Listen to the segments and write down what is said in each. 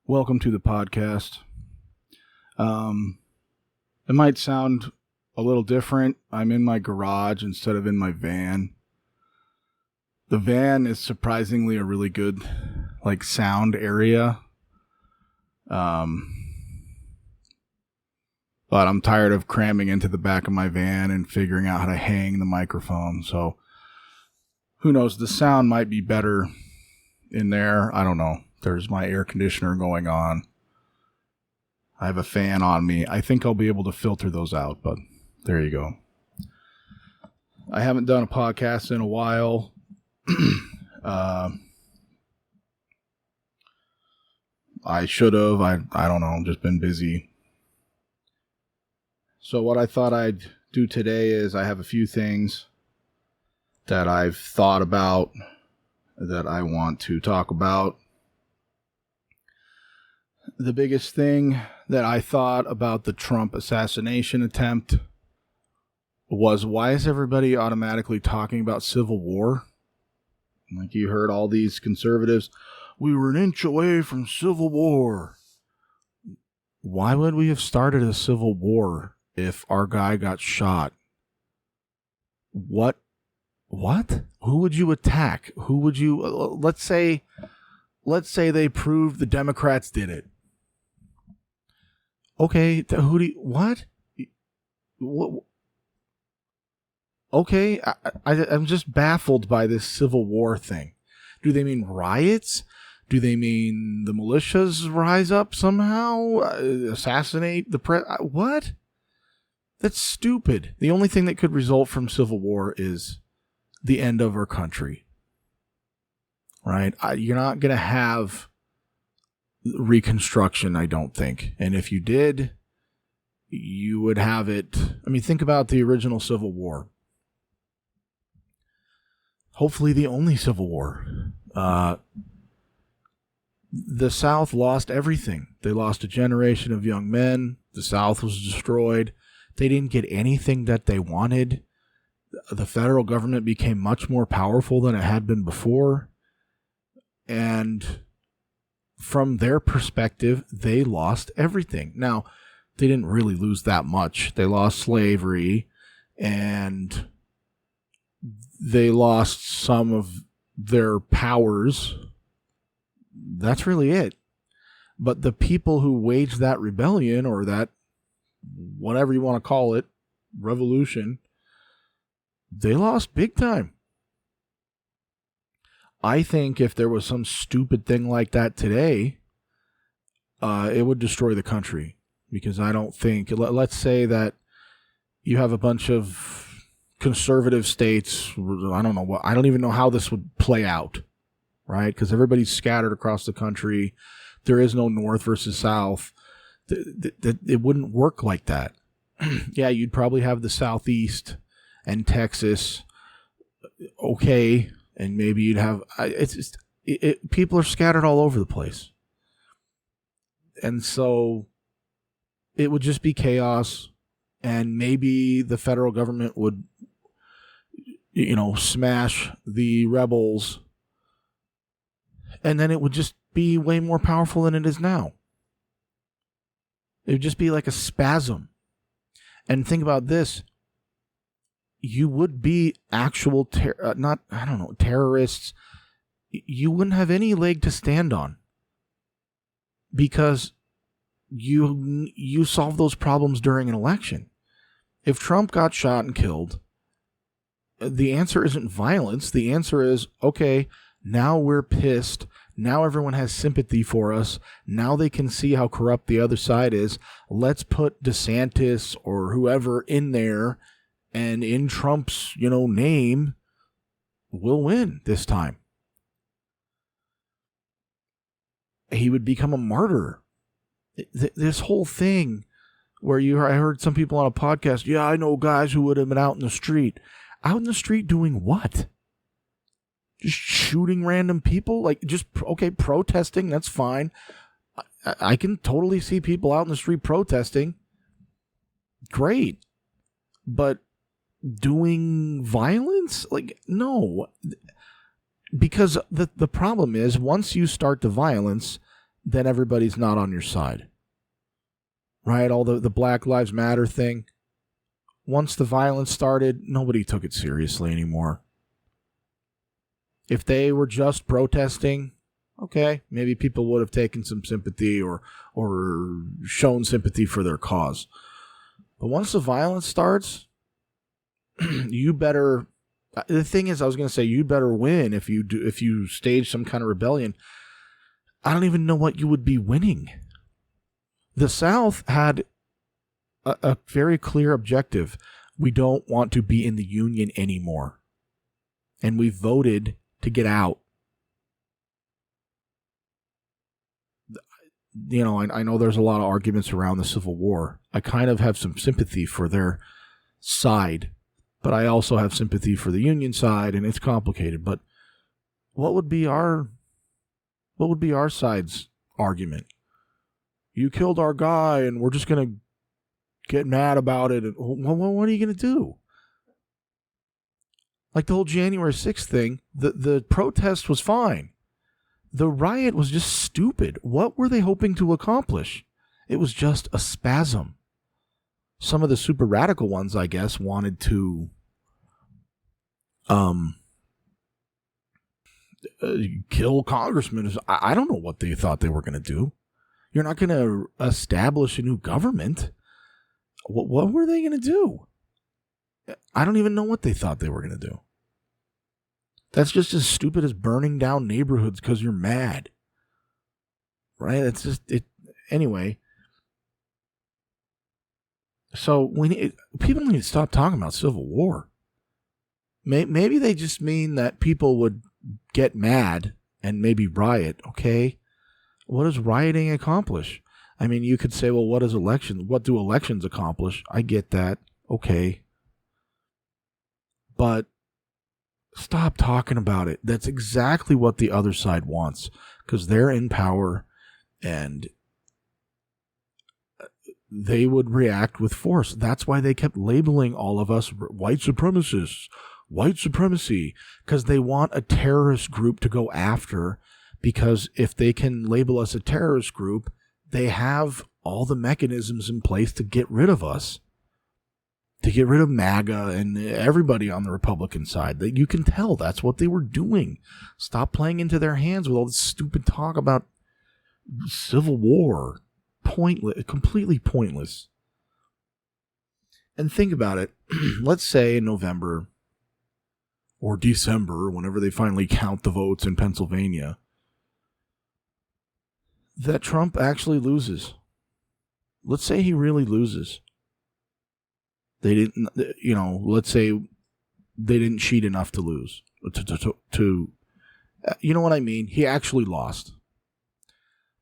Welcome to the podcast. It might sound a little different. I'm in my garage instead of in my van. The van is surprisingly a really good, sound area. But I'm tired of cramming into the back of my van and figuring out how to hang the microphone. So who knows? The sound might be better in there. I don't know. There's my air conditioner going on. I have a fan on me. I think I'll be able to filter those out, but there you go. I haven't done a podcast in a while. I should have. I don't know. I've just been busy. So what I thought I'd do today is I have a few things that I've thought about that I want to talk about. The biggest thing that I thought about the Trump assassination attempt was, why is everybody automatically talking about civil war? Like, you heard all these conservatives, we were an inch away from civil war. Why would we have started a civil war if our guy got shot? What? Who would you attack? Who would you, let's say they proved the Democrats did it. Okay, what? Okay, I'm just baffled by this civil war thing. Do they mean riots? Do they mean the militias rise up somehow? Assassinate the president? What? That's stupid. The only thing that could result from civil war is the end of our country. Right? You're not going to have Reconstruction, I don't think. And if you did, you would have it. I mean, think about the original Civil War. Hopefully the only Civil War. The South lost everything. They lost a generation of young men. The South was destroyed. They didn't get anything that they wanted. The federal government became much more powerful than it had been before. And from their perspective, they lost everything. Now, they didn't really lose that much. They lost slavery, and they lost some of their powers. That's really it. But the people who waged that rebellion, or that, whatever you want to call it, revolution, they lost big time. I think if there was some stupid thing like that today, it would destroy the country. Because I don't think, let's say that you have a bunch of conservative states, I don't know what, I don't even know how this would play out, right? Because everybody's scattered across the country. There is no North versus South. It wouldn't work like that. Yeah, you'd probably have the Southeast and Texas, okay. And maybe you'd have, people are scattered all over the place. And so it would just be chaos. And maybe the federal government would, smash the rebels. And then it would just be way more powerful than it is now. It would just be like a spasm. And think about this. You would be actual, terrorists. You wouldn't have any leg to stand on because you solve those problems during an election. If Trump got shot and killed, the answer isn't violence. The answer is, okay, now we're pissed. Now everyone has sympathy for us. Now they can see how corrupt the other side is. Let's put DeSantis or whoever in there. And in Trump's, name, we'll win this time. He would become a martyr. This whole thing where I heard some people on a podcast, yeah, I know guys who would have been out in the street. Out in the street doing what? Just shooting random people? Protesting, that's fine. I can totally see people out in the street protesting. Great. But doing violence? No. Because the problem is, once you start the violence, then everybody's not on your side. Right? All the Black Lives Matter thing. Once the violence started, nobody took it seriously anymore. If they were just protesting, okay, maybe people would have taken some sympathy or shown sympathy for their cause. But once the violence starts, you better. The thing is, I was going to say you better win if you stage some kind of rebellion. I don't even know what you would be winning. The South had a very clear objective. We don't want to be in the Union anymore, and we voted to get out. You know, I know there's a lot of arguments around the Civil War. I kind of have some sympathy for their side, but I also have sympathy for the Union side, and it's complicated. But what would be our side's argument? You killed our guy, and we're just going to get mad about it. And what are you going to do? Like the whole January 6th thing, the protest was fine. The riot was just stupid. What were they hoping to accomplish? It was just a spasm. Some of the super radical ones, I guess, wanted to kill congressmen. I don't know what they thought they were going to do. You're not going to establish a new government. What were they going to do? I don't even know what they thought they were going to do. That's just as stupid as burning down neighborhoods because you're mad. Right? It's just it. Anyway. So people need to stop talking about Civil War. Maybe they just mean that people would get mad and maybe riot. Okay, what does rioting accomplish? I mean, you could say, well, what do elections accomplish? I get that. Okay, but stop talking about it. That's exactly what the other side wants because they're in power and they would react with force. That's why they kept labeling all of us white supremacists, white supremacy, because they want a terrorist group to go after, because if they can label us a terrorist group, they have all the mechanisms in place to get rid of us, to get rid of MAGA and everybody on the Republican side. That you can tell that's what they were doing. Stop playing into their hands with all this stupid talk about Civil War. Pointless, completely pointless. And think about it. Let's say in November or December, whenever they finally count the votes in Pennsylvania, that Trump actually loses. Let's say he really loses. They didn't, let's say they didn't cheat enough to lose. You know what I mean? He actually lost.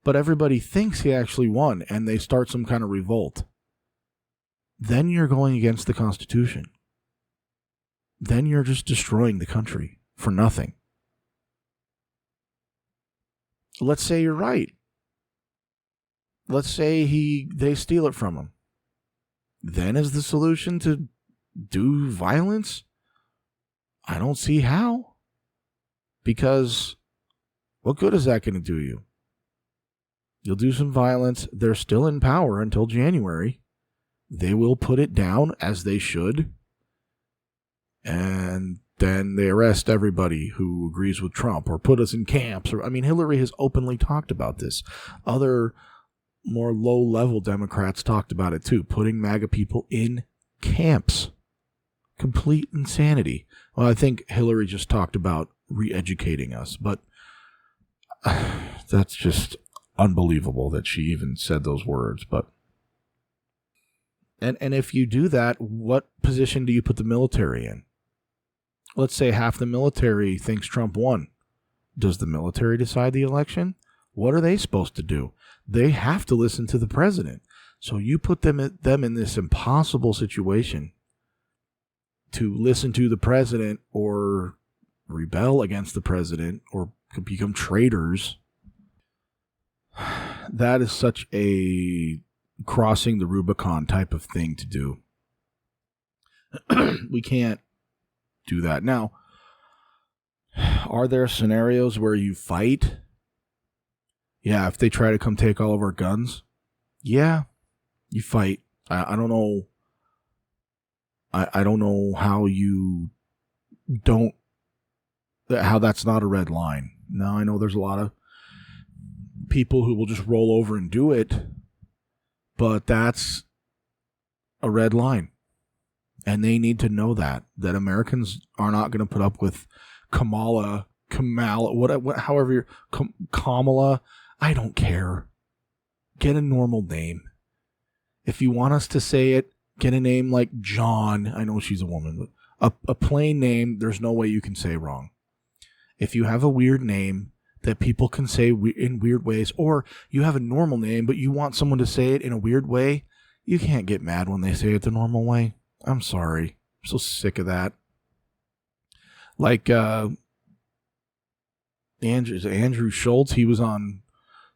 But everybody thinks he actually won, and they start some kind of revolt. Then you're going against the Constitution. Then you're just destroying the country for nothing. Let's say you're right. Let's say they steal it from him. Then is the solution to do violence? I don't see how. Because what good is that going to do you? You'll do some violence. They're still in power until January. They will put it down as they should. And then they arrest everybody who agrees with Trump or put us in camps. Hillary has openly talked about this. Other more low-level Democrats talked about it too, putting MAGA people in camps. Complete insanity. Well, I think Hillary just talked about re-educating us, but that's just unbelievable that she even said those words. But and if you do that, what position do you put the military in? Let's say half the military thinks Trump won. Does the military decide the election? What are they supposed to do? They have to listen to the president. So you put them in this impossible situation to listen to the president or rebel against the president or become traitors. That is such a crossing the Rubicon type of thing to do. We can't do that. Now, are there scenarios where you fight Yeah, if they try to come take all of our guns, yeah, you fight. I don't know. I don't know how you don't, how that's not a red line. Now, I know there's a lot of people who will just roll over and do it, but that's a red line. And they need to know that Americans are not going to put up with Kamala, however, Kamala, I don't care. Get a normal name. If you want us to say it, get a name like John. I know she's a woman, but a plain name, there's no way you can say wrong. If you have a weird name that people can say in weird ways, or you have a normal name, but you want someone to say it in a weird way, you can't get mad when they say it the normal way. I'm sorry. I'm so sick of that. Like Andrew Schultz, he was on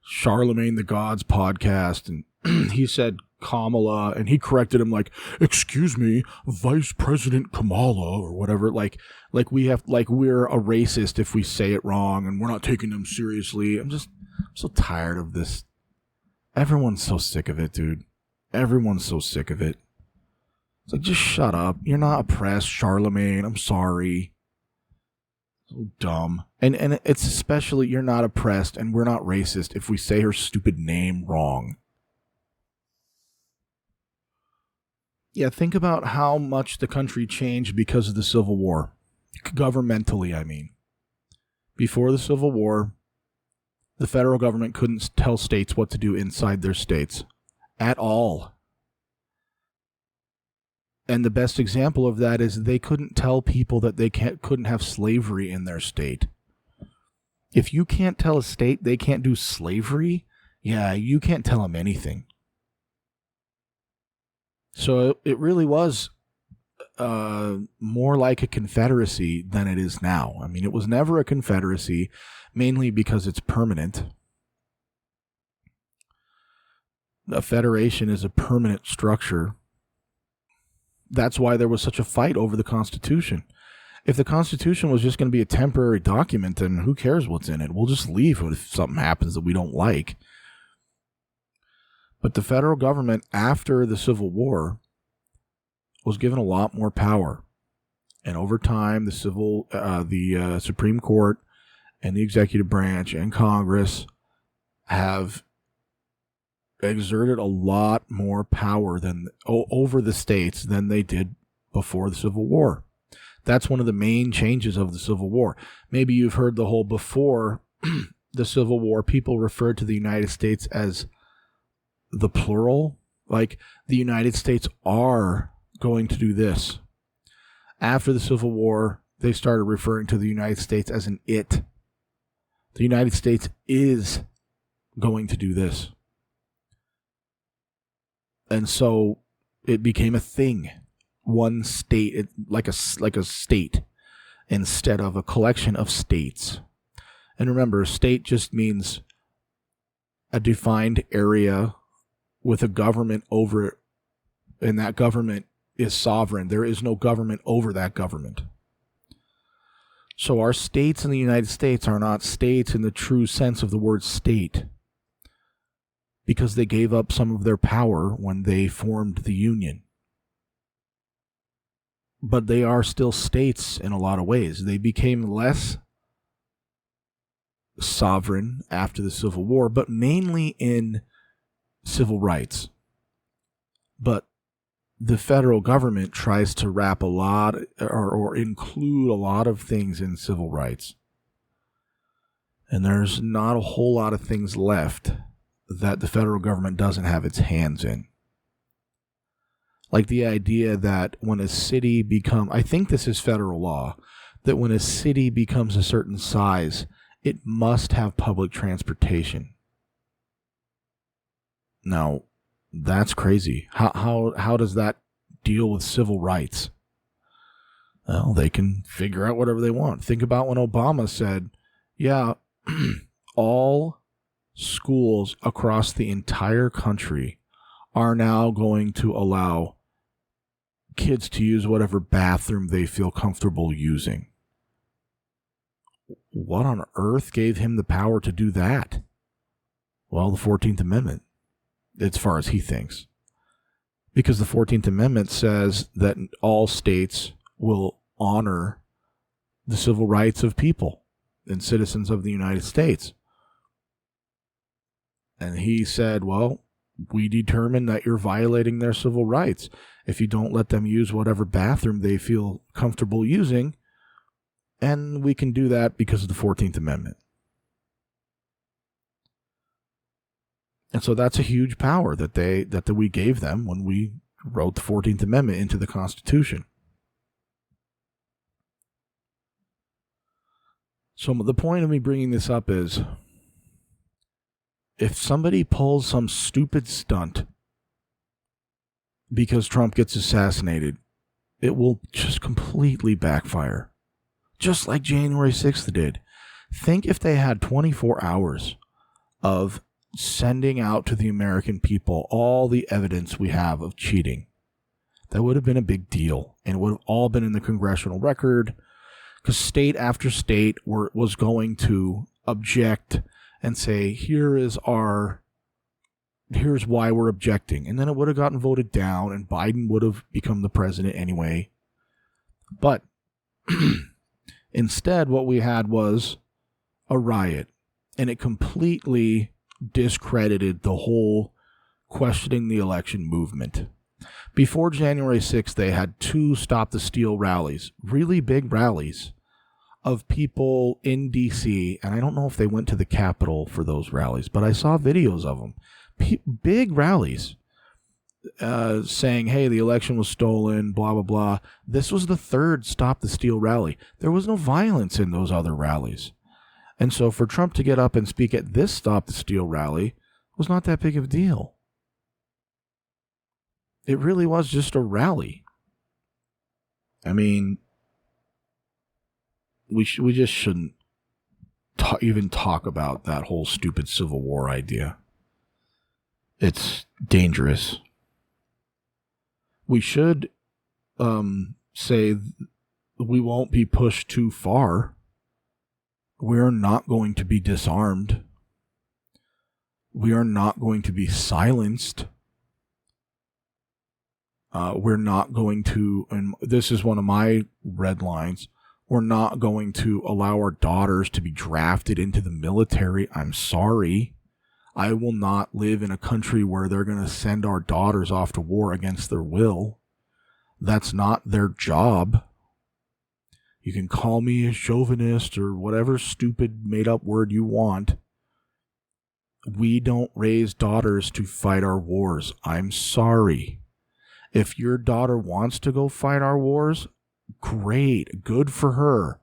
Charlemagne the God's podcast, and he said Kamala, and he corrected him like, "Excuse me, Vice President Kamala," or whatever. Like we're a racist if we say it wrong, and we're not taking them seriously. I'm so tired of this. Everyone's so sick of it, dude. Everyone's so sick of it. It's like, just shut up. You're not oppressed, Charlemagne. I'm sorry. So dumb. And it's especially, you're not oppressed and we're not racist if we say her stupid name wrong. Yeah, think about how much the country changed because of the Civil War. Governmentally, I mean. Before the Civil War, the federal government couldn't tell states what to do inside their states. At all. And the best example of that is they couldn't tell people that they couldn't have slavery in their state. If you can't tell a state they can't do slavery, yeah, you can't tell them anything. So it really was more like a confederacy than it is now. I mean, it was never a confederacy, mainly because it's permanent. A federation is a permanent structure. That's why there was such a fight over the Constitution. If the Constitution was just going to be a temporary document, then who cares what's in it? We'll just leave if something happens that we don't like. But the federal government, after the Civil War, was given a lot more power. And over time, the Supreme Court and the executive branch and Congress have exerted a lot more power over the states than they did before the Civil War. That's one of the main changes of the Civil War. Maybe you've heard the whole before the Civil War, people referred to the United States as the plural, like the United States are going to do this. After the Civil War, they started referring to the United States as an it. The United States is going to do this. And so it became a thing. One state, like a state, instead of a collection of states. And remember, a state just means a defined area with a government over it, and that government is sovereign. There is no government over that government. So our states in the United States are not states in the true sense of the word state, because they gave up some of their power when they formed the Union. But they are still states in a lot of ways. They became less sovereign after the Civil War, but mainly in civil rights. But the federal government tries to wrap a lot or include a lot of things in civil rights. And there's not a whole lot of things left that the federal government doesn't have its hands in. Like the idea that when a city I think this is federal law, that when a city becomes a certain size, it must have public transportation. Now, that's crazy. How does that deal with civil rights? Well, they can figure out whatever they want. Think about when Obama said, yeah, all schools across the entire country are now going to allow kids to use whatever bathroom they feel comfortable using. What on earth gave him the power to do that? Well, the 14th Amendment, as far as he thinks. Because the 14th Amendment says that all states will honor the civil rights of people and citizens of the United States. And he said, well, we determine that you're violating their civil rights if you don't let them use whatever bathroom they feel comfortable using. And we can do that because of the 14th Amendment. And so that's a huge power that we gave them when we wrote the 14th Amendment into the Constitution. So the point of me bringing this up is, if somebody pulls some stupid stunt because Trump gets assassinated, it will just completely backfire. Just like January 6th did. Think if they had 24 hours of sending out to the American people all the evidence we have of cheating. That would have been a big deal, and it would have all been in the congressional record, because state after state was going to object and say, here's why we're objecting. And then it would have gotten voted down, and Biden would have become the president anyway. But instead, what we had was a riot, and it completely discredited the whole questioning the election movement. Before January 6th, they had 2 Stop the Steal rallies, really big rallies of people in D.C., and I don't know if they went to the Capitol for those rallies, but I saw videos of them. Big rallies saying, hey, the election was stolen, blah, blah, blah. This was the 3rd Stop the Steal rally. There was no violence in those other rallies. And so for Trump to get up and speak at this Stop the Steal rally was not that big of a deal. It really was just a rally. I mean, we just shouldn't even talk about that whole stupid Civil War idea. It's dangerous. We should say we won't be pushed too far. We're not going to be disarmed. We are not going to be silenced. We're not going to, and this is one of my red lines, we're not going to allow our daughters to be drafted into the military. I'm sorry. I will not live in a country where they're going to send our daughters off to war against their will. That's not their job. You can call me a chauvinist or whatever stupid made-up word you want. We don't raise daughters to fight our wars. I'm sorry. If your daughter wants to go fight our wars, great. Good for her.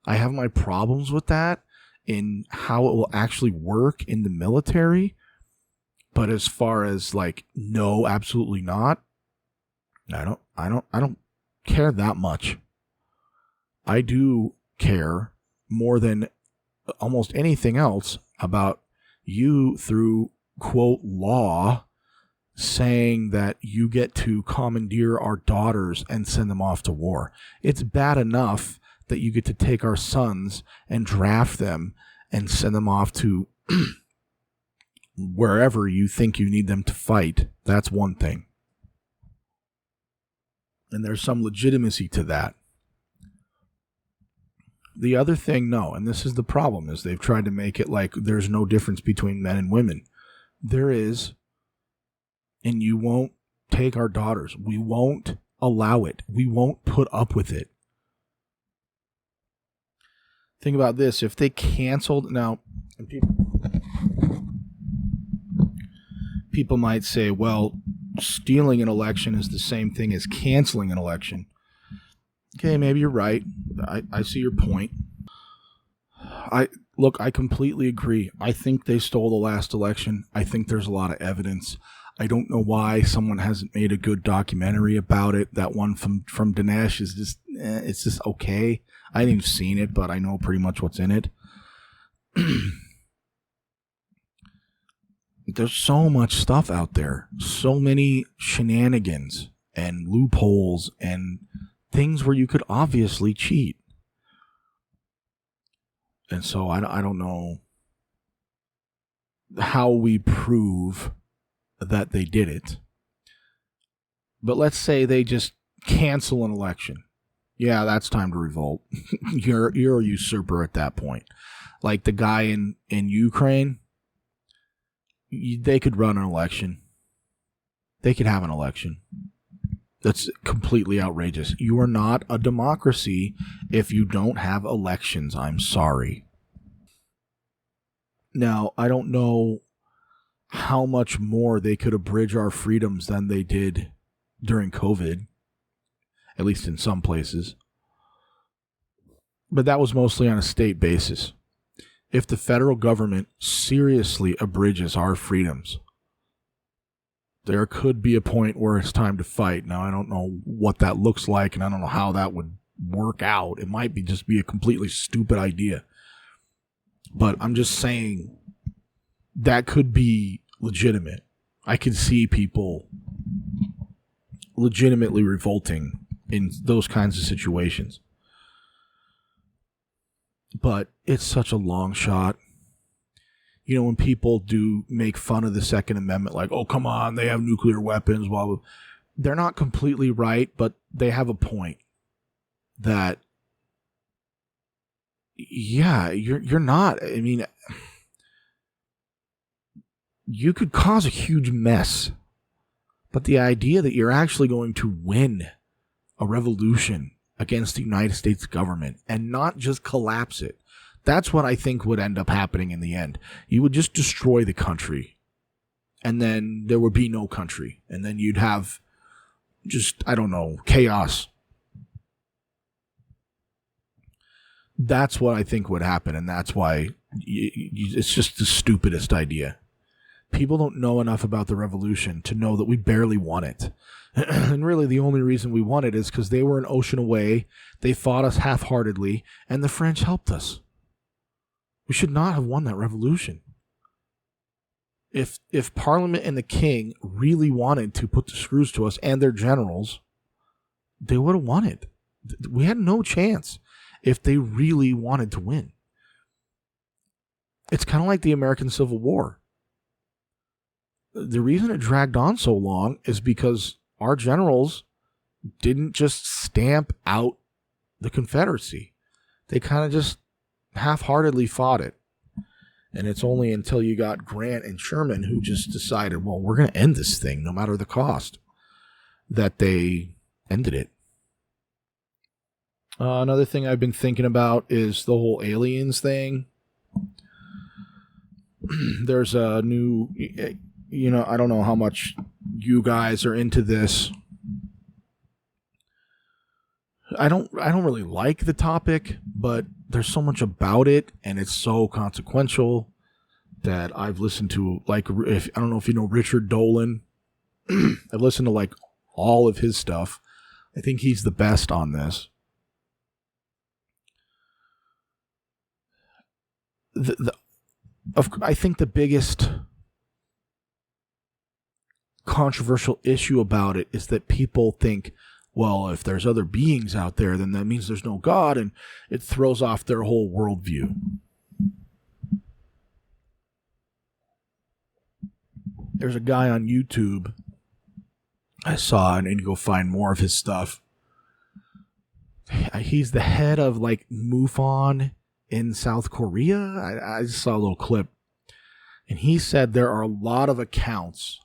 I have my problems with that in how it will actually work in the military. But as far as like, no, absolutely not. I don't care that much. I do care more than almost anything else about you through, quote, law, saying that you get to commandeer our daughters and send them off to war. It's bad enough that you get to take our sons and draft them and send them off to wherever you think you need them to fight. That's one thing. And there's some legitimacy to that. The other thing, no, and this is the problem, is they've tried to make it like there's no difference between men and women. There is, and you won't take our daughters. We won't allow it. We won't put up with it. Think about this. If they canceled, now, and people might say, well, stealing an election is the same thing as canceling an election. Okay, maybe you're right. I see your point. I completely agree. I think they stole the last election. I think there's a lot of evidence. I don't know why someone hasn't made a good documentary about it. That one from Dinesh is just, it's just okay. I haven't even seen it, but I know pretty much what's in it. There's so much stuff out there. So many shenanigans and loopholes and things where you could obviously cheat. And so I don't know. how we prove that they did it. But let's say they just cancel an election. Yeah, that's time to revolt. You're a usurper at that point. Like the guy in Ukraine, they could run an election. They could have an election. That's completely outrageous. You are not a democracy if you don't have elections. I'm sorry. Now, I don't know how much more they could abridge our freedoms than they did during COVID, at least in some places. But that was mostly on a state basis. If the federal government seriously abridges our freedoms, there could be a point where it's time to fight. Now, I don't know what that looks like, and I don't know how that would work out. It might just be a completely stupid idea. But I'm just saying that could be legitimate. I could see people legitimately revolting in those kinds of situations. But it's such a long shot. You know, when people do make fun of the Second Amendment, like, oh, come on, they have nuclear weapons, blah, blah. They're not completely right, but they have a point that, yeah, you're not. I mean, you could cause a huge mess, but the idea that you're actually going to win a revolution against the United States government and not just collapse it, that's what I think would end up happening in the end. You would just destroy the country, and then there would be no country, and then you'd have just, I don't know, chaos. That's what I think would happen, and that's why it's just the stupidest idea. People don't know enough about the revolution to know that we barely won it. And really the only reason we won it is because they were an ocean away, they fought us half-heartedly, and the French helped us. We should not have won that revolution. If Parliament and the King really wanted to put the screws to us and their generals, they would have won it. We had no chance if they really wanted to win. It's kind of like the American Civil War. The reason it dragged on so long is because our generals didn't just stamp out the Confederacy. They kind of just half-heartedly fought it. And it's only until you got Grant and Sherman who just decided, well, we're going to end this thing no matter the cost, that they ended it. Another thing I've been thinking about is the whole aliens thing. There's a new, you know, I don't know how much you guys are into this. I don't really like the topic, but there's so much about it, and it's so consequential that I've listened to, like, I don't know if you know Richard Dolan. I've listened to, like, all of his stuff. I think he's the best on this. I think the biggest controversial issue about it is that people think, well, if there's other beings out there, then that means there's no God, and it throws off their whole worldview. There's a guy on YouTube I saw, and I need to go find more of his stuff. He's the head of, like, MUFON in South Korea. I just saw a little clip. And he said there are a lot of accounts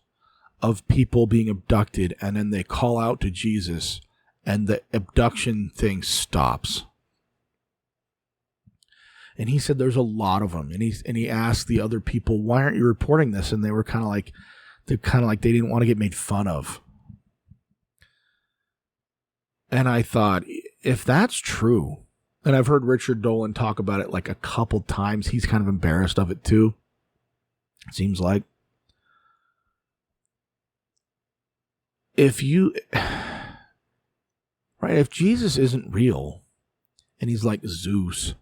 of people being abducted, and then they call out to Jesus, and the abduction thing stops. And he said there's a lot of them. And he asked the other people, why aren't you reporting this? And they were kind of like they didn't want to get made fun of. And I thought, if that's true, and I've heard Richard Dolan talk about it like a couple times, he's kind of embarrassed of it too, it seems like. If Jesus isn't real, and he's like Zeus,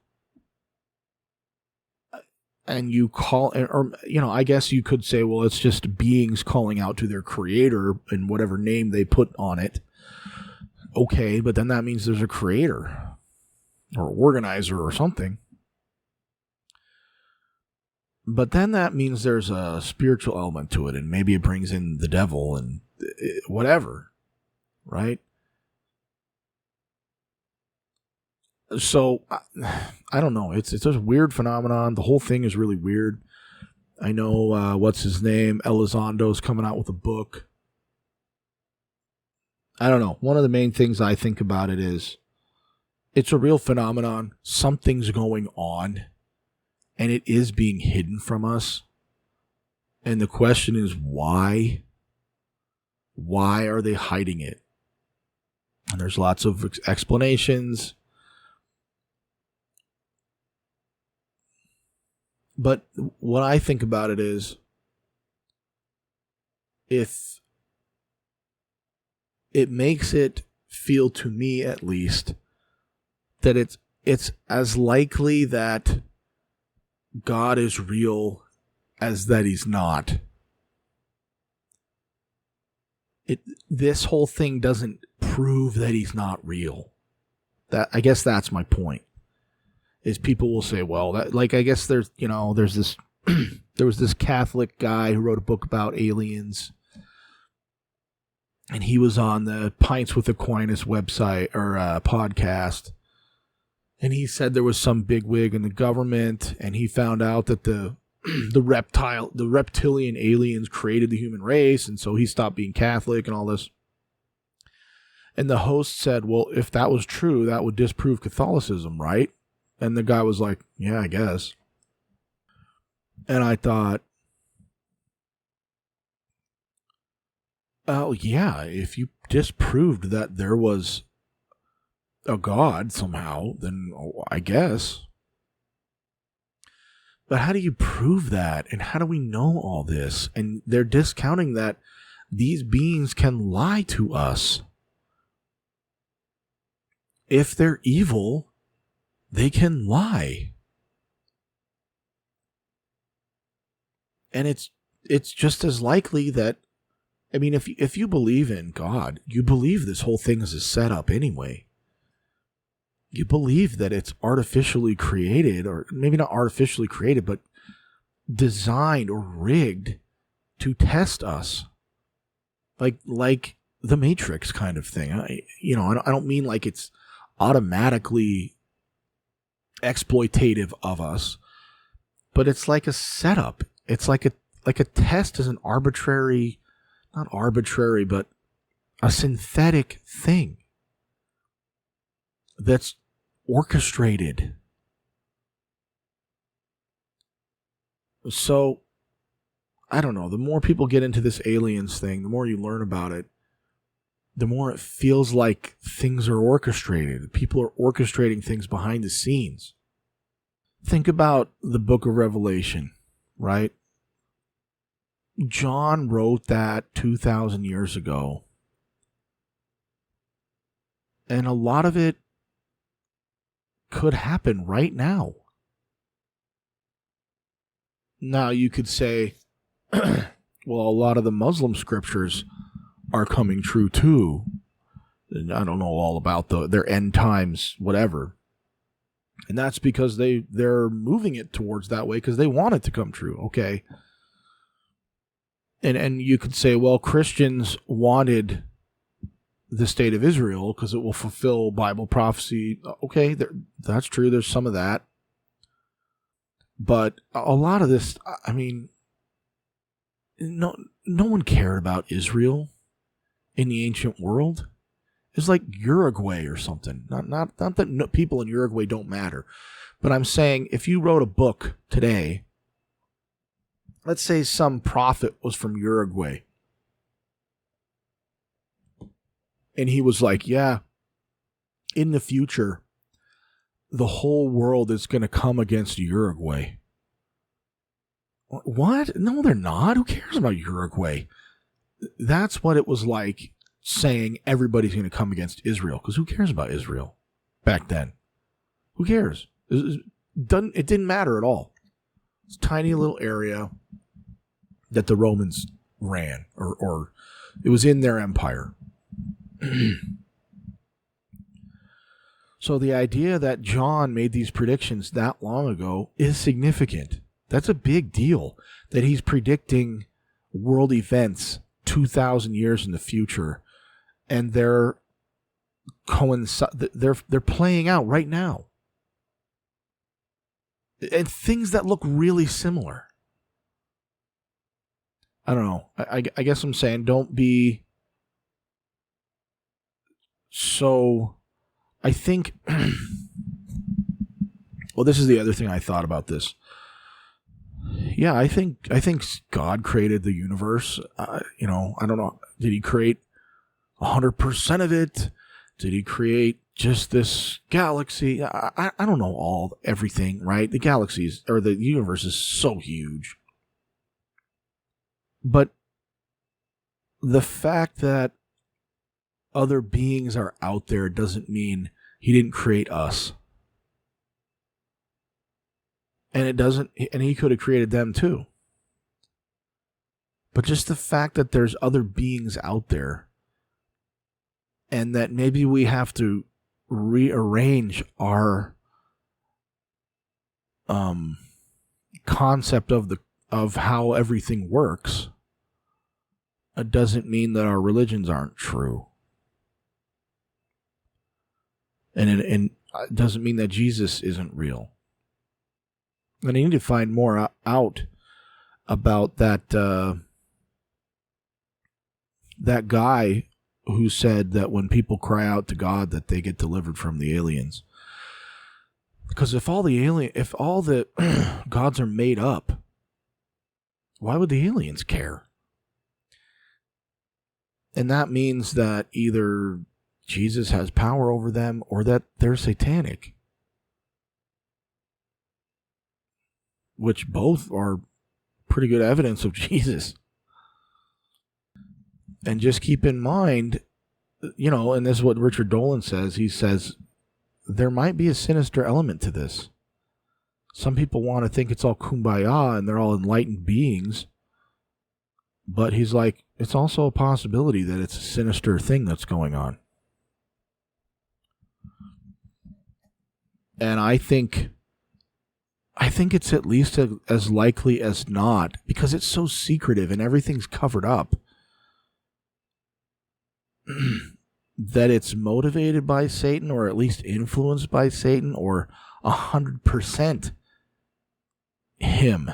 and you call, or, you know, I guess you could say, well, it's just beings calling out to their creator in whatever name they put on it. Okay, but then that means there's a creator or organizer or something. But then that means there's a spiritual element to it, and maybe it brings in the devil and whatever, right? So, I don't know. It's a weird phenomenon. The whole thing is really weird. I know, what's his name? Elizondo's coming out with a book. I don't know. One of the main things I think about it is it's a real phenomenon. Something's going on, and it is being hidden from us. And the question is, why? Why are they hiding it? And there's lots of explanations. But what I think about it is, if it makes it feel, to me at least, that it's as likely that God is real as that he's not. This whole thing doesn't prove that he's not real. I guess that's my point. Is people will say, well, that, like, I guess there's this there was this Catholic guy who wrote a book about aliens, and he was on the Pints with Aquinas website or podcast, and he said there was some bigwig in the government, and he found out that the reptilian aliens created the human race, and so he stopped being Catholic and all this. And the host said, well, if that was true, that would disprove Catholicism, right? And the guy was like, yeah, I guess. And I thought, oh, yeah, if you disproved that there was a God somehow, then I guess. But how do you prove that? And how do we know all this? And they're discounting that these beings can lie to us. If they're evil, they can lie. And it's just as likely that, I mean, if you believe in God, you believe this whole thing is a setup anyway. You believe that it's artificially created, or maybe not artificially created, but designed or rigged to test us. Like the Matrix kind of thing. I don't mean like it's automatically exploitative of us, but it's like a setup. It's like a test is an arbitrary, not arbitrary, but a synthetic thing that's orchestrated. So, I don't know, the more people get into this aliens thing, the more you learn about it, the more it feels like things are orchestrated. People are orchestrating things behind the scenes. Think about the book of Revelation, right? John wrote that 2,000 years ago. And a lot of it could happen right now. Now you could say, well, a lot of the Muslim scriptures are coming true too. And I don't know all about their end times, whatever. And that's because they're moving it towards that way because they want it to come true. Okay. And you could say, well, Christians wanted the state of Israel because it will fulfill Bible prophecy. Okay, that's true. There's some of that. But a lot of this, I mean, no one cared about Israel in the ancient world. It's like Uruguay or something. Not that people in Uruguay don't matter. But I'm saying if you wrote a book today, let's say some prophet was from Uruguay, and he was like, yeah, in the future, the whole world is going to come against Uruguay. What? No, they're not. Who cares about Uruguay? That's what it was like saying everybody's going to come against Israel, because who cares about Israel back then? Who cares? It didn't matter at all. It's a tiny little area that the Romans ran, or it was in their empire. So the idea that John made these predictions that long ago is significant. That's a big deal that he's predicting world events 2,000 years in the future, and they're playing out right now. And things that look really similar. I don't know. I guess I'm saying don't be so... I think... Well, this is the other thing I thought about this. Yeah, I think God created the universe. I don't know. Did he create 100% of it? Did he create just this galaxy? I don't know everything, right? The galaxies, or the universe is so huge. But the fact that other beings are out there doesn't mean he didn't create us. And he could have created them too. But just the fact that there's other beings out there, and that maybe we have to rearrange our concept of how everything works, doesn't mean that our religions aren't true. And it doesn't mean that Jesus isn't real. And I need to find more out about that that guy who said that when people cry out to God that they get delivered from the aliens. Because if all the gods are made up, why would the aliens care? And that means that either Jesus has power over them or that they're satanic. Which both are pretty good evidence of Jesus. And just keep in mind, and this is what Richard Dolan says. He says, there might be a sinister element to this. Some people want to think it's all kumbaya and they're all enlightened beings. But he's like, it's also a possibility that it's a sinister thing that's going on. And I think it's at least as likely as not, because it's so secretive and everything's covered up, that it's motivated by Satan, or at least influenced by Satan, or 100% him.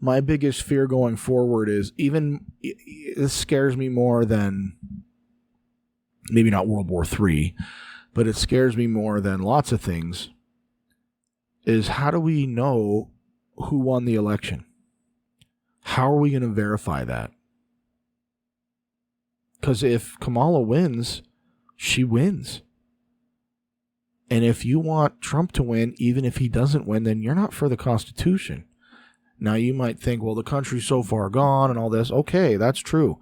My biggest fear going forward is this scares me more than maybe not World War III, but it scares me more than lots of things, is how do we know who won the election? How are we going to verify that? Because if Kamala wins, she wins. And if you want Trump to win, even if he doesn't win, then you're not for the Constitution. Now you might think, well, the country's so far gone and all this. Okay, that's true.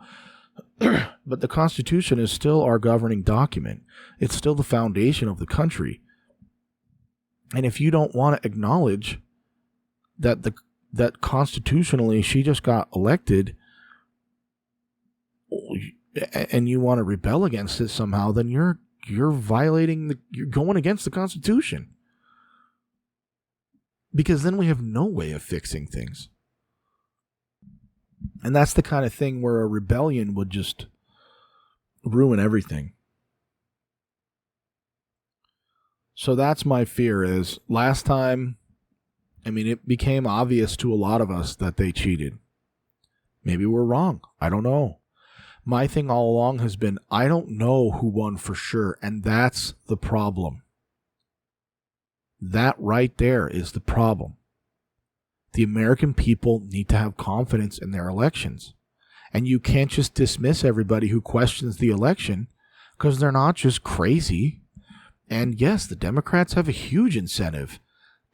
But the Constitution is still our governing document. It's still the foundation of the country. And if you don't want to acknowledge that that constitutionally she just got elected, and you want to rebel against it somehow, then you're violating you're going against the Constitution. Because then we have no way of fixing things. And that's the kind of thing where a rebellion would just ruin everything. So that's my fear is, last time, it became obvious to a lot of us that they cheated. Maybe we're wrong. I don't know. My thing all along has been, I don't know who won for sure, and that's the problem. That right there is the problem. The American people need to have confidence in their elections. And you can't just dismiss everybody who questions the election because they're not just crazy. And yes, the Democrats have a huge incentive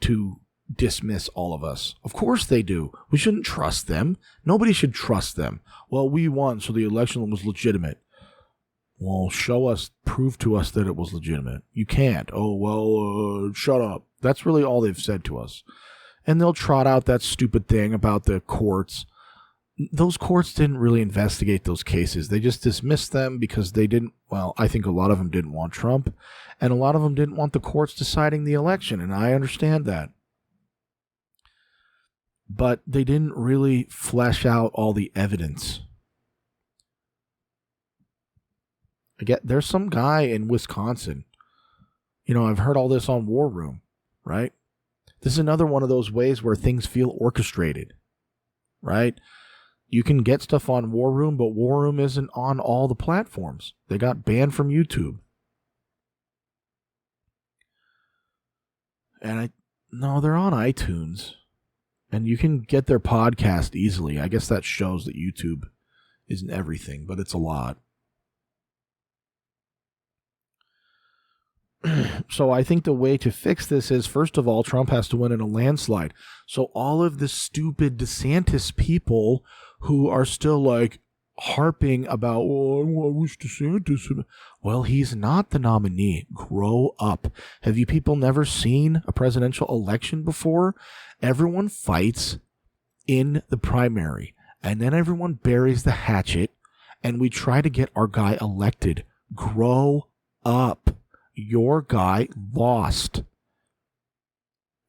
to dismiss all of us. Of course they do. We shouldn't trust them. Nobody should trust them. Well, we won, so the election was legitimate. Well, prove to us that it was legitimate. You can't. Oh, well, shut up. That's really all they've said to us. And they'll trot out that stupid thing about the courts. those courts didn't really investigate those cases. They just dismissed them because they didn't, well, I think a lot of them didn't want Trump, and a lot of them didn't want the courts deciding the election, and I understand that. But they didn't really flesh out all the evidence. There's some guy in Wisconsin. I've heard all this on War Room, right? This is another one of those ways where things feel orchestrated, right? You can get stuff on War Room, but War Room isn't on all the platforms. They got banned from YouTube. And no, they're on iTunes. And you can get their podcast easily. I guess that shows that YouTube isn't everything, but it's a lot. So I think the way to fix this is, first of all, Trump has to win in a landslide. So all of the stupid DeSantis people who are still like harping about, oh, I wish DeSantis. Well, he's not the nominee. Grow up. Have you people never seen a presidential election before? Everyone fights in the primary, and then everyone buries the hatchet, and we try to get our guy elected. Grow up. Your guy lost.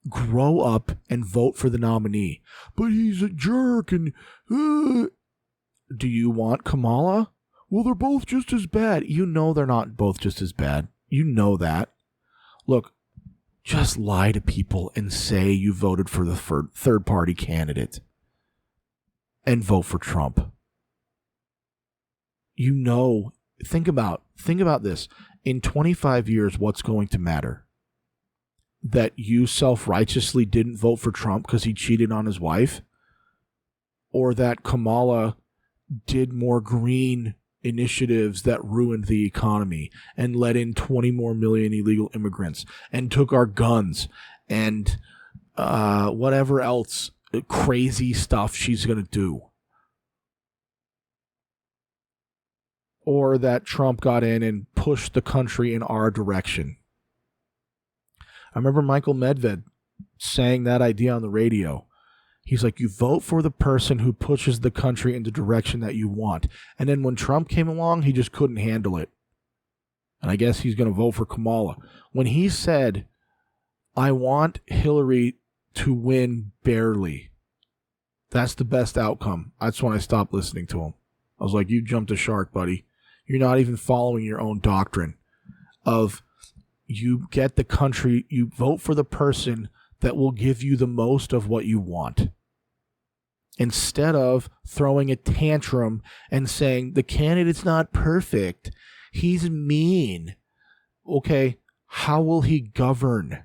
Grow up and vote for the nominee. But he's a jerk and... Do you want Kamala? Well, they're both just as bad. You know they're not both just as bad. You know that. Look, just lie to people and say you voted for the third-party candidate and vote for Trump. Think about this. In 25 years, what's going to matter? That you self-righteously didn't vote for Trump because he cheated on his wife? Or that Kamala did more green initiatives that ruined the economy and let in 20 more million illegal immigrants and took our guns and whatever else crazy stuff she's going to do? Or that Trump got in and pushed the country in our direction. I remember Michael Medved saying that idea on the radio. He's like, you vote for the person who pushes the country in the direction that you want. And then when Trump came along, he just couldn't handle it. And I guess he's going to vote for Kamala. When he said, I want Hillary to win barely, that's the best outcome. That's when I stopped listening to him. I was like, you jumped a shark, buddy. You're not even following your own doctrine of you get the country, you vote for the person that will give you the most of what you want. Instead of throwing a tantrum and saying, the candidate's not perfect, he's mean. Okay, how will he govern?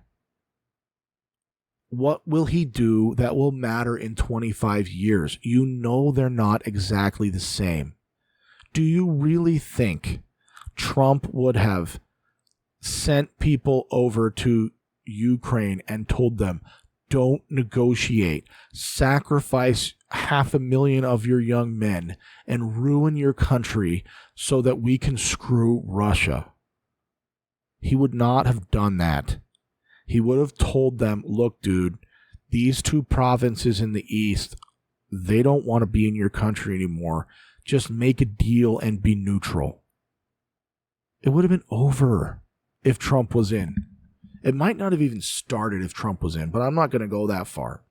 What will he do that will matter in 25 years? You know they're not exactly the same. Do you really think Trump would have sent people over to Ukraine and told them, don't negotiate, sacrifice 500,000 of your young men and ruin your country so that we can screw Russia? He would not have done that. He would have told them, look, dude, these two provinces in the east, they don't want to be in your country anymore. Just make a deal and be neutral. It would have been over if Trump was in. It might not have even started if Trump was in, but I'm not going to go that far.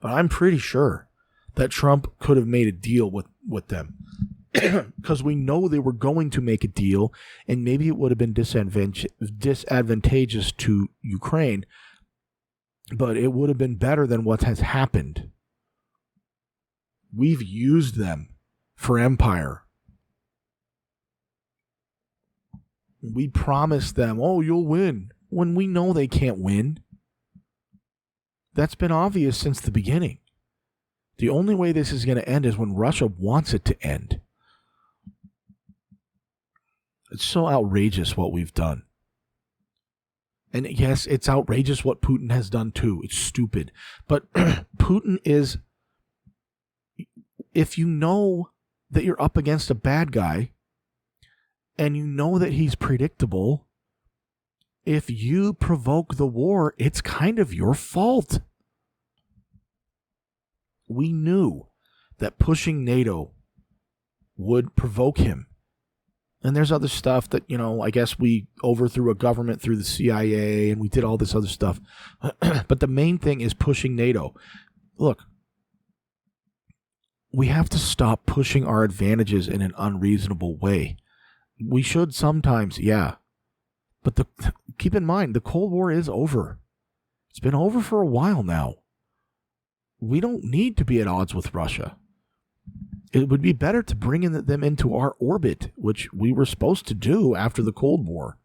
But I'm pretty sure that Trump could have made a deal with them. Because we know they were going to make a deal, and maybe it would have been disadvantageous to Ukraine, but it would have been better than what has happened. We've used them for empire. We promised them, oh, you'll win, when we know they can't win. That's been obvious since the beginning. The only way this is going to end is when Russia wants it to end. It's so outrageous what we've done. And yes, it's outrageous what Putin has done too. It's stupid. But Putin is... If you know that you're up against a bad guy, and you know that he's predictable, if you provoke the war, it's kind of your fault. We knew that pushing NATO would provoke him. And there's other stuff that, I guess we overthrew a government through the CIA and we did all this other stuff. But the main thing is pushing NATO. Look, we have to stop pushing our advantages in an unreasonable way. We should sometimes, yeah. But keep in mind, the Cold War is over. It's been over for a while now. We don't need to be at odds with Russia. It would be better to bring them into our orbit, which we were supposed to do after the Cold War.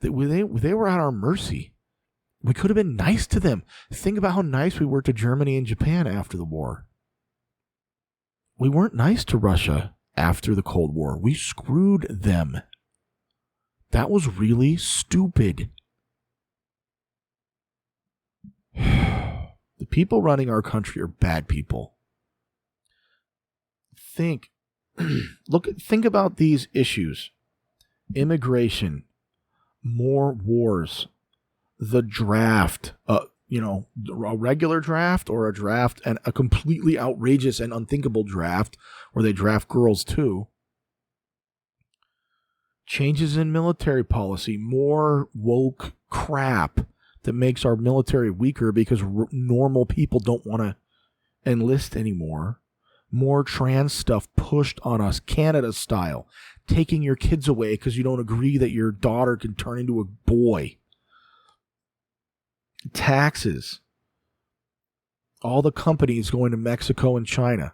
They were at our mercy. We could have been nice to them. Think about how nice we were to Germany and Japan after the war. We weren't nice to Russia after the Cold War. We screwed them. That was really stupid. The people running our country are bad people. Think about these issues. Immigration, more wars, the draft, a regular draft or a draft and a completely outrageous and unthinkable draft where they draft girls too. Changes in military policy, more woke crap that makes our military weaker because normal people don't want to enlist anymore. More trans stuff pushed on us, Canada style, taking your kids away because you don't agree that your daughter can turn into a boy. Taxes. All the companies going to Mexico and China.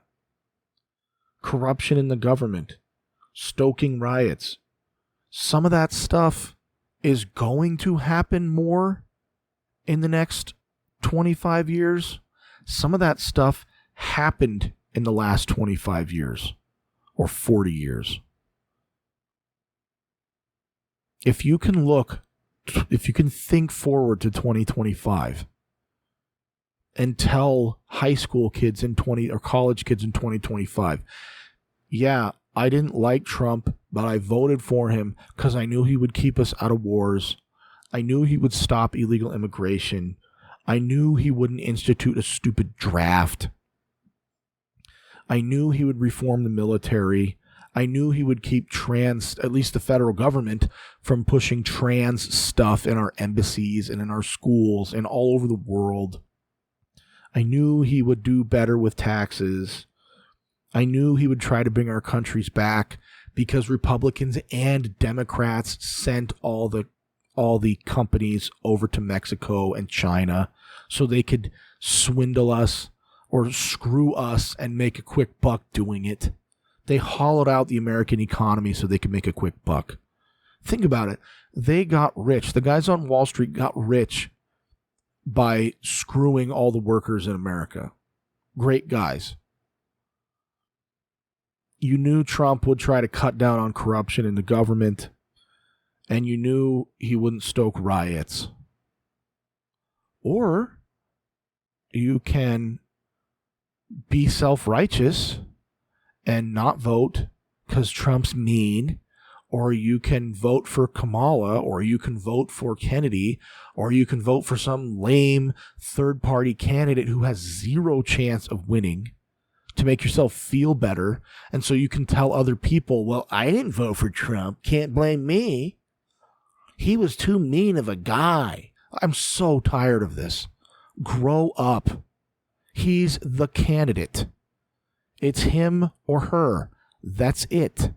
Corruption in the government. Stoking riots. Some of that stuff is going to happen more in the next 25 years. Some of that stuff happened in the last 25 years or 40 years. If you can think forward to 2025 and tell high school kids or college kids in 2025, yeah, I didn't like Trump, but I voted for him because I knew he would keep us out of wars. I knew he would stop illegal immigration. I knew he wouldn't institute a stupid draft. I knew he would reform the military. I knew he would keep at least the federal government, from pushing trans stuff in our embassies and in our schools and all over the world. I knew he would do better with taxes. I knew he would try to bring our countries back because Republicans and Democrats sent all the companies over to Mexico and China so they could swindle us or screw us and make a quick buck doing it. They hollowed out the American economy so they could make a quick buck. Think about it. They got rich. The guys on Wall Street got rich by screwing all the workers in America. Great guys. You knew Trump would try to cut down on corruption in the government, and you knew he wouldn't stoke riots. Or you can be self-righteous and not vote because Trump's mean, or you can vote for Kamala, or you can vote for Kennedy, or you can vote for some lame third-party candidate who has zero chance of winning to make yourself feel better, and so you can tell other people, well, I didn't vote for Trump, can't blame me. He was too mean of a guy. I'm so tired of this. Grow up. He's the candidate. It's him or her. That's it.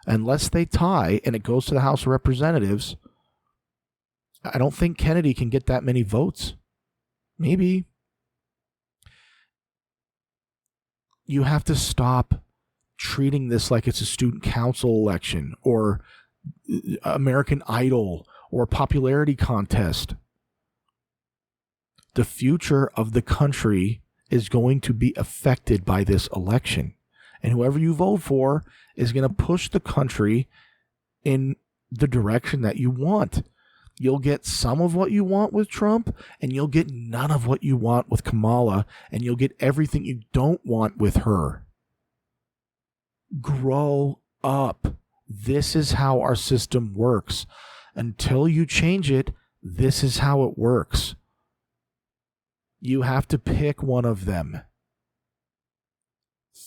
Unless they tie and it goes to the House of Representatives, I don't think Kennedy can get that many votes. Maybe. You have to stop treating this like it's a student council election or American Idol or popularity contest. The future of the country is going to be affected by this election. And whoever you vote for is going to push the country in the direction that you want. You'll get some of what you want with Trump, and you'll get none of what you want with Kamala, and you'll get everything you don't want with her. Grow up. This is how our system works. Until you change it, this is how it works. You have to pick one of them.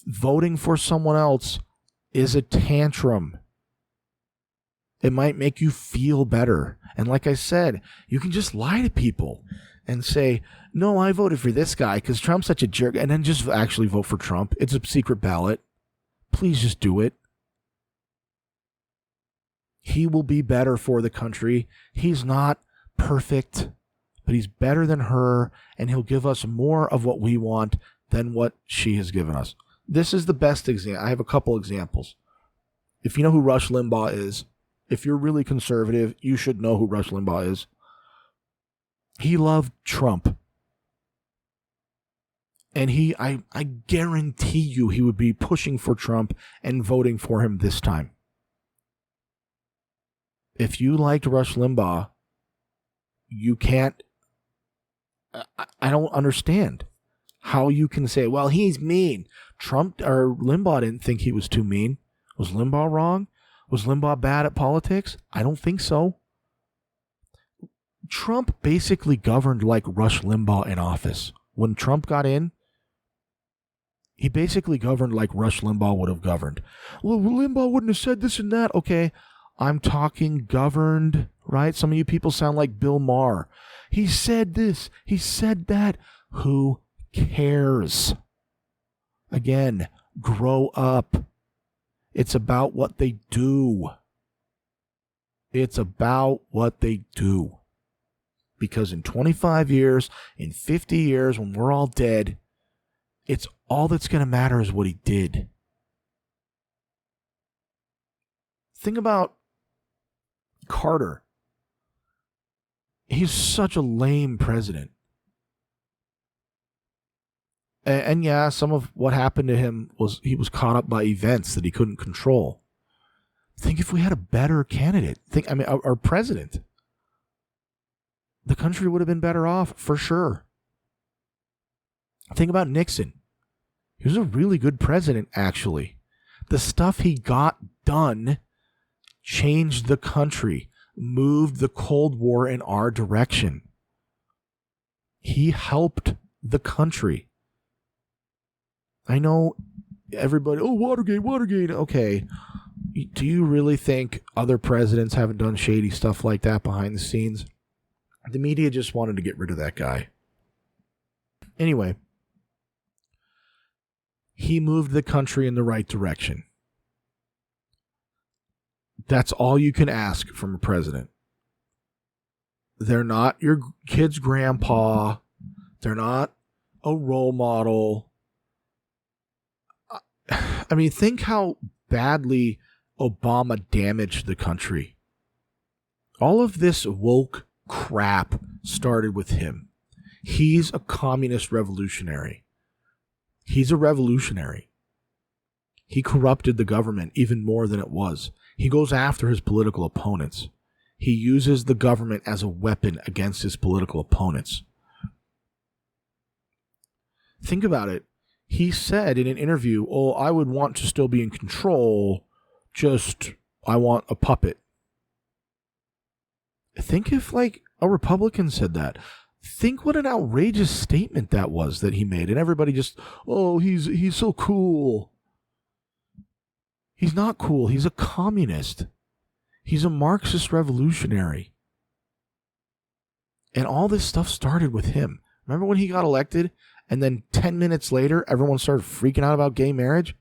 Voting for someone else is a tantrum. It might make you feel better. And like I said, you can just lie to people and say, no, I voted for this guy because Trump's such a jerk, and then just actually vote for Trump. It's a secret ballot. Please just do it. He will be better for the country. He's not perfect, but he's better than her, and he'll give us more of what we want than what she has given us. This is the best example. I have a couple examples. If you know who Rush Limbaugh is, if you're really conservative, you should know who Rush Limbaugh is. He loved Trump. And I guarantee you he would be pushing for Trump and voting for him this time. If you liked Rush Limbaugh, you can't, I don't understand how you can say, well, he's mean. Trump or Limbaugh didn't think he was too mean. Was Limbaugh wrong? Was Limbaugh bad at politics? I don't think so. Trump basically governed like Rush Limbaugh in office. When Trump got in, he basically governed like Rush Limbaugh would have governed. Well, Limbaugh wouldn't have said this and that. Okay, I'm talking governed, right? Some of you people sound like Bill Maher. He said this. He said that. Who cares? Again, grow up. It's about what they do. It's about what they do. Because in 25 years, in 50 years, when we're all dead, it's all that's going to matter is what he did. Think about Carter. He's such a lame president. And yeah, some of what happened to him was he was caught up by events that he couldn't control. Think if we had a better candidate. Our president. The country would have been better off, for sure. Think about Nixon. He was a really good president, actually. The stuff he got done changed the country, moved the Cold War in our direction. He helped the country. I know everybody, Watergate. Okay. Do you really think other presidents haven't done shady stuff like that behind the scenes? The media just wanted to get rid of that guy. Anyway, he moved the country in the right direction. That's all you can ask from a president. They're not your kid's grandpa. They're not a role model. I mean, think how badly Obama damaged the country. All of this woke crap started with him. He's a communist revolutionary. He's a revolutionary. He corrupted the government even more than it was. He goes after his political opponents. He uses the government as a weapon against his political opponents. Think about it. He said in an interview, oh, I would want to still be in control, just I want a puppet. Think if, like, a Republican said that. Think what an outrageous statement that was that he made. And everybody just, oh, he's so cool. He's not cool. He's a communist. He's a Marxist revolutionary. And all this stuff started with him. Remember when he got elected? And then 10 minutes later, everyone started freaking out about gay marriage?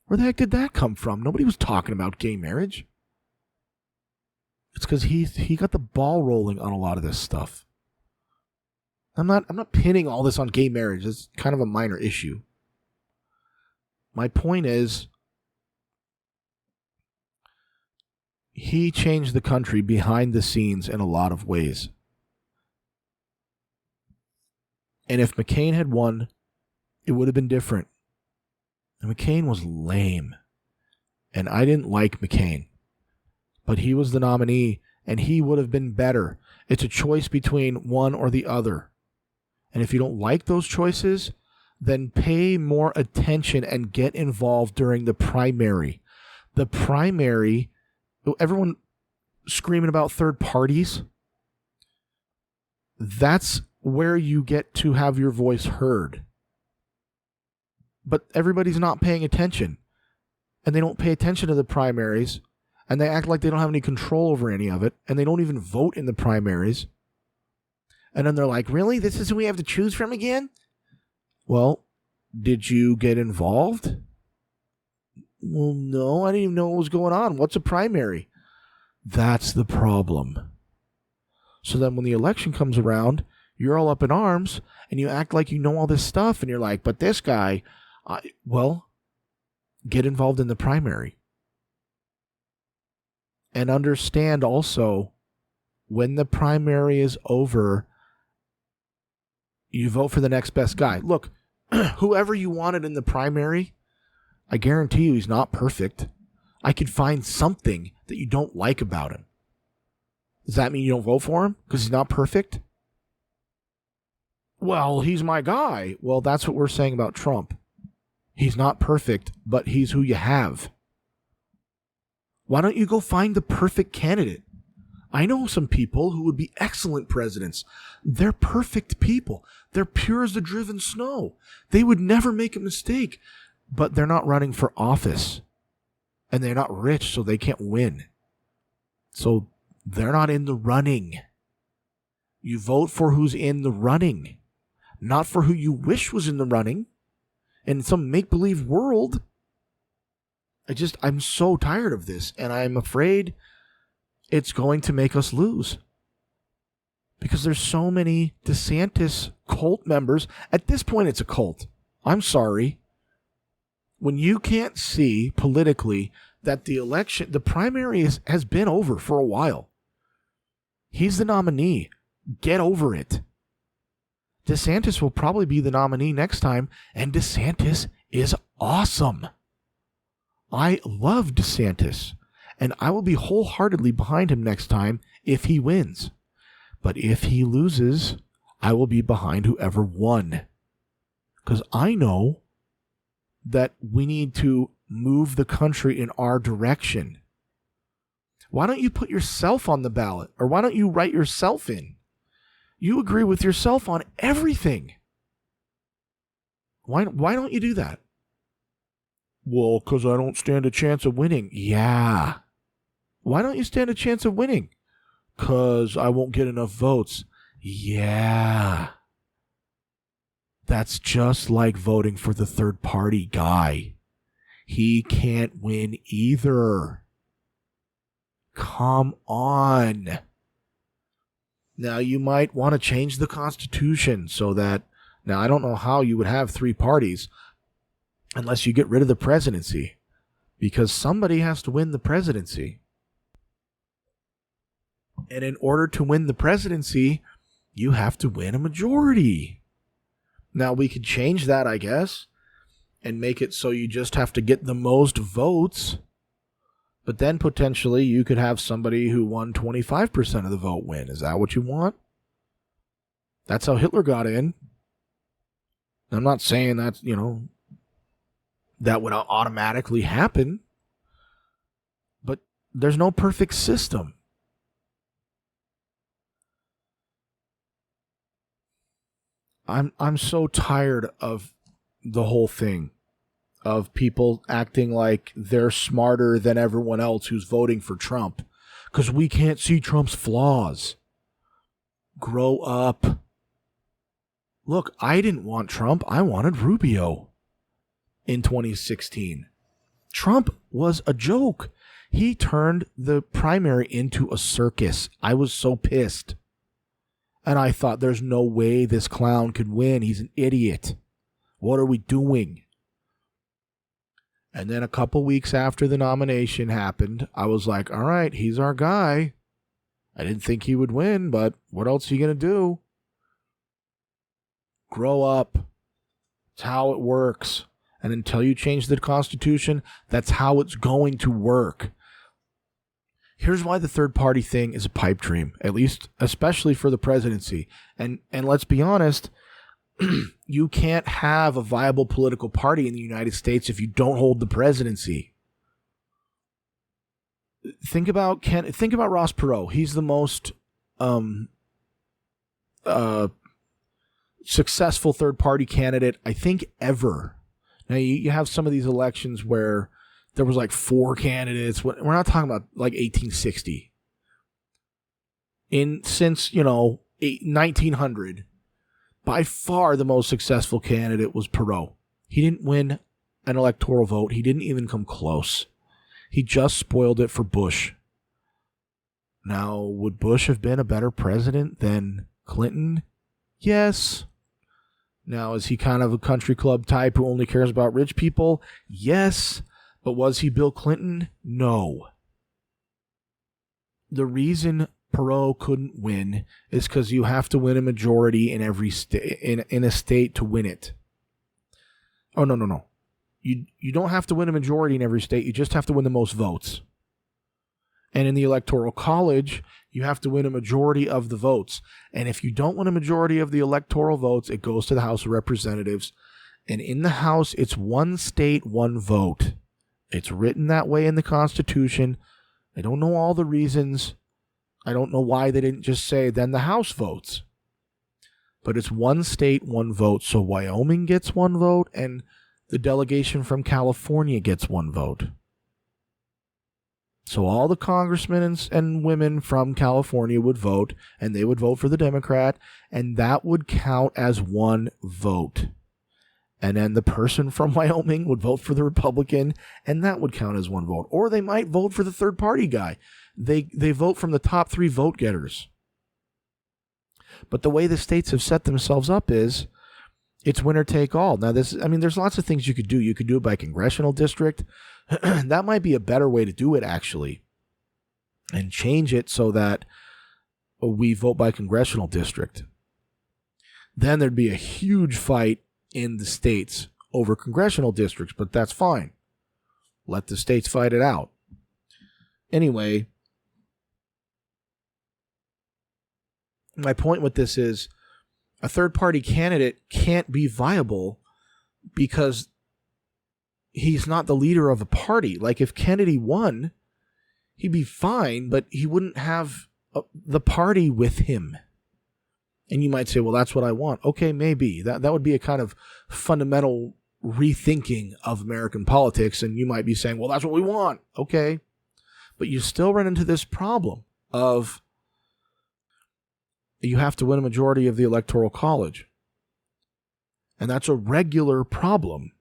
Where the heck did that come from? Nobody was talking about gay marriage. It's because he got the ball rolling on a lot of this stuff. I'm not pinning all this on gay marriage. It's kind of a minor issue. My point is, he changed the country behind the scenes in a lot of ways. And if McCain had won, it would have been different. And McCain was lame. And I didn't like McCain. But he was the nominee, and he would have been better. It's a choice between one or the other. And if you don't like those choices, then pay more attention and get involved during the primary. The primary, everyone screaming about third parties, that's where you get to have your voice heard. but everybody's not paying attention. And they don't pay attention to the primaries, and they act like they don't have any control over any of it, and they don't even vote in the primaries. And then they're like, really? This is who we have to choose from again? Well, did you get involved? Well, no, I didn't even know what was going on. What's a primary? That's the problem. So then when the election comes around, you're all up in arms, and you act like you know all this stuff, and you're like, but this guy, well, get involved in the primary. And understand also, when the primary is over, you vote for the next best guy. Look, whoever you wanted in the primary, I guarantee you he's not perfect. I could find something that you don't like about him. Does that mean you don't vote for him because he's not perfect? Well, he's my guy. Well, that's what we're saying about Trump. He's not perfect, but he's who you have. Why don't you go find the perfect candidate? I know some people who would be excellent presidents. They're perfect people. They're pure as the driven snow. They would never make a mistake, but they're not running for office. And they're not rich, so they can't win. So they're not in the running. You vote for who's in the running, not for who you wish was in the running. In some make-believe world, I'm so tired of this, and I'm afraid it's going to make us lose. Because there's so many DeSantis cult members. At this point, it's a cult. I'm sorry. When you can't see politically that the primary has been over for a while. He's the nominee. Get over it. DeSantis will probably be the nominee next time, and DeSantis is awesome. I love DeSantis, and I will be wholeheartedly behind him next time if he wins. But if he loses, I will be behind whoever won. Because I know that we need to move the country in our direction. Why don't you put yourself on the ballot? Or why don't you write yourself in? You agree with yourself on everything. Why don't you do that? Well, because I don't stand a chance of winning. Yeah. Why don't you stand a chance of winning? Because I won't get enough votes. Yeah. That's just like voting for the third party guy. He can't win either. Come on. Now, you might want to change the Constitution so that, now I don't know how you would have three parties unless you get rid of the presidency, because somebody has to win the presidency. And in order to win the presidency, you have to win a majority. Now, we could change that, I guess, and make it so you just have to get the most votes. But then potentially you could have somebody who won 25% of the vote win. Is that what you want? That's how Hitler got in. I'm not saying that, that would automatically happen. But there's no perfect system. I'm so tired of the whole thing, of people acting like they're smarter than everyone else who's voting for Trump because we can't see Trump's flaws. Grow up. Look, I didn't want Trump. I wanted Rubio in 2016. Trump was a joke. He turned the primary into a circus. I was so pissed. And I thought, there's no way this clown could win. He's an idiot. What are we doing? And then a couple weeks after the nomination happened, I was like, all right, he's our guy. I didn't think he would win, but what else are you going to do? Grow up. It's how it works. And until you change the Constitution, that's how it's going to work. Here's why the third party thing is a pipe dream, at least, especially for the presidency. And let's be honest, you can't have a viable political party in the United States if you don't hold the presidency. Think about Ross Perot. He's the most successful third party candidate, I think, ever. Now, you have some of these elections where there was like 4 candidates. We're not talking about like 1860. Since 1900, by far the most successful candidate was Perot. He didn't win an electoral vote. He didn't even come close. He just spoiled it for Bush. Now, would Bush have been a better president than Clinton? Yes. Now, is he kind of a country club type who only cares about rich people? Yes. But was he Bill Clinton? No. The reason Perot couldn't win is because you have to win a majority in every in a state to win it. Oh, no. You don't have to win a majority in every state. You just have to win the most votes. And in the Electoral College, you have to win a majority of the votes. And if you don't win a majority of the electoral votes, it goes to the House of Representatives. And in the House, it's one state, one vote. It's written that way in the Constitution. I don't know all the reasons. I don't know why they didn't just say, then the House votes. But it's one state, one vote. So Wyoming gets one vote, and the delegation from California gets one vote. So all the congressmen and women from California would vote, and they would vote for the Democrat, and that would count as one vote. And then the person from Wyoming would vote for the Republican, and that would count as one vote. Or they might vote for the third party guy. They vote from the top 3 vote getters. But the way the states have set themselves up is it's winner take all. Now, there's lots of things you could do. You could do it by congressional district. That might be a better way to do it, actually, and change it so that we vote by congressional district. Then there'd be a huge fight in the states over congressional districts, but that's fine. Let the states fight it out. Anyway, my point with this is a third-party candidate can't be viable because he's not the leader of a party. Like, if Kennedy won, he'd be fine, but he wouldn't have the party with him. And you might say, well, that's what I want. Okay, maybe. That would be a kind of fundamental rethinking of American politics, and you might be saying, well, that's what we want. Okay. But you still run into this problem of you have to win a majority of the Electoral College. And that's a regular problem.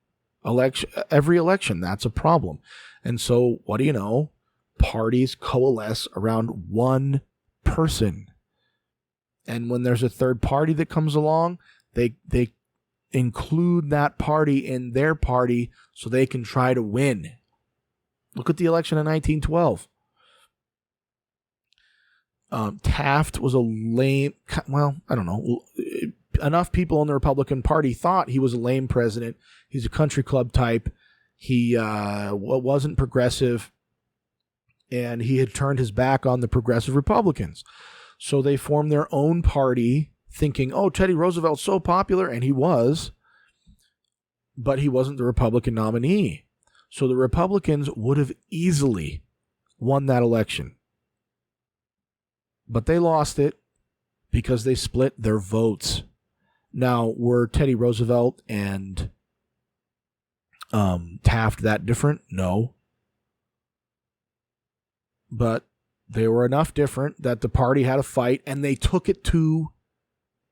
Every election, that's a problem. And so, what do you know? Parties coalesce around one person. And when there's a third party that comes along, they include that party in their party so they can try to win. Look at the election in 1912. Taft was a lame, well, I don't know. Enough people in the Republican Party thought he was a lame president. He's a country club type. He wasn't progressive, and he had turned his back on the progressive Republicans. So they formed their own party thinking, oh, Teddy Roosevelt's so popular, and he was, but he wasn't the Republican nominee. So the Republicans would have easily won that election. But they lost it because they split their votes. Now, were Teddy Roosevelt and Taft that different? No. But they were enough different that the party had a fight, and they took it to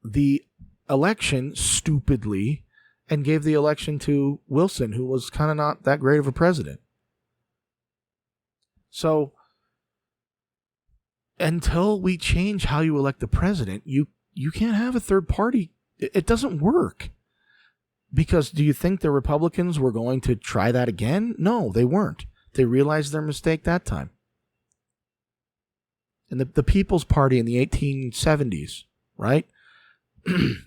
the election stupidly and gave the election to Wilson, who was kind of not that great of a president. So, until we change how you elect the president, you can't have a third party. It doesn't work. Because do you think the Republicans were going to try that again? No, they weren't. They realized their mistake that time. And the People's Party in the 1870s, right?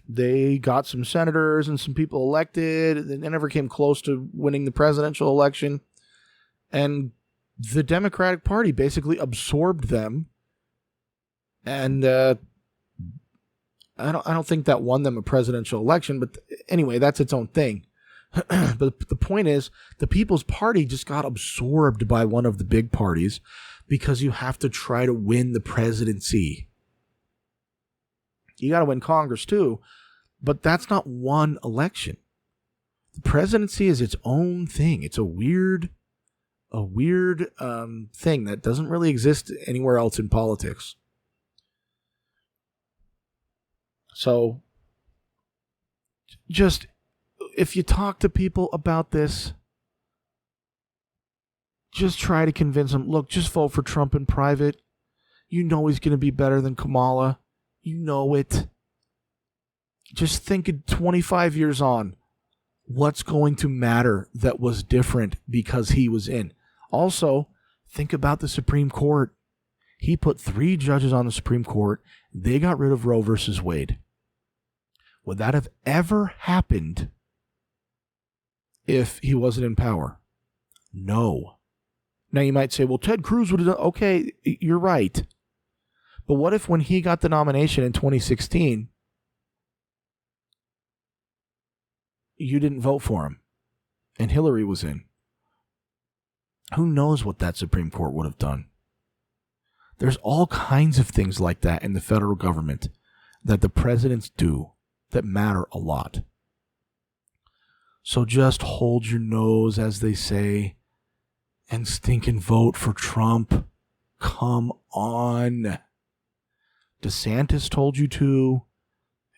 They got some senators and some people elected. They never came close to winning the presidential election. And the Democratic Party basically absorbed them. And I don't think that won them a presidential election. But anyway, that's its own thing. But the point is, the People's Party just got absorbed by one of the big parties because you have to try to win the presidency. You got to win Congress too, but that's not one election. The presidency is its own thing. It's a weird thing that doesn't really exist anywhere else in politics. So, just if you talk to people about this, just try to convince them, look, just vote for Trump in private. You know he's going to be better than Kamala. You know it. Just think 25 years on, what's going to matter that was different because he was in? Also, think about the Supreme Court. He put 3 judges on the Supreme Court. They got rid of Roe versus Wade. Would that have ever happened if he wasn't in power? No. Now you might say, well, Ted Cruz would have done, okay, you're right. But what if when he got the nomination in 2016, you didn't vote for him and Hillary was in? Who knows what that Supreme Court would have done? There's all kinds of things like that in the federal government that the presidents do that matter a lot. So just hold your nose, as they say, and stink and vote for Trump. Come on. DeSantis told you to.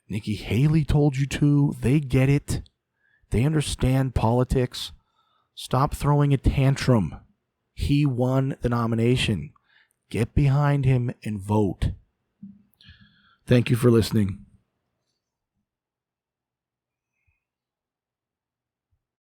Nikki Haley told you to. They get it. They understand politics. Stop throwing a tantrum. He won the nomination. Get behind him and vote. Thank you for listening.